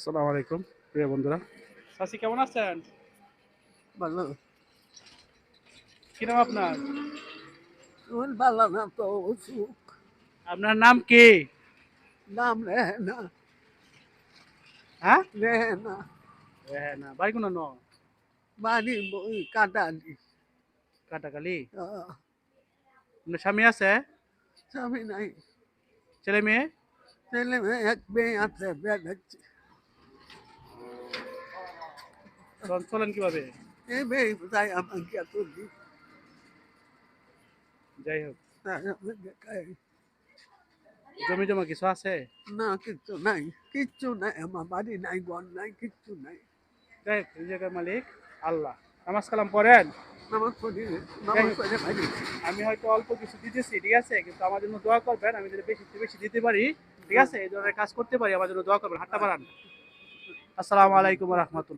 আসসালামু আলাইকুম প্রিয় বন্ধুরা। চাচি কেমন আছেন? ভালো। কি নাম আপনার? আমার ভালো না তো অসুখ। আপনার নাম কি? নাম রেহেনা। হ্যাঁ? রেহেনা। রেহেনা। বাড়ি কোন ন? বাড়ি ওই কাটালি। কাটাখালী। আহ, আপনার স্বামী আছে? স্বামী নাই। ছেলে মেয়ে? ছেলে মেয়ে এক মেয়ে আছে বিয়ে দেখছি। তখন চলেন কিভাবে? এই মেয়ে তাই আমাকে এত দিই। যাই হোক, তাই আমাকে খাই। জমি জমা কিছু আছে? না কিচ্ছু নাই, কিচ্ছু নাই, আমার বাড়ি নাই, ঘর নাই, কিচ্ছু নাই। যাই হোক, এই জায়গার মালিক আল্লাহ। নামাজ কালাম পড়েন? নামাজ পড়ি, যাই নামাজ হোক, পড়ে বাড়ি। আমি হয়তো অল্প কিছু দিতেছি, ঠিক আছে, কিন্তু আমার জন্য দোয়া করবেন। আমি যদি বেশি বেশি দিতে পারি, ঠিক আছে, এই ধরনের কাজ করতে পারি, আমার জন্য দোয়া করবেন। হাতটা বাড়ান। আসসালামু আলাইকুম রহমতুল্লাহ।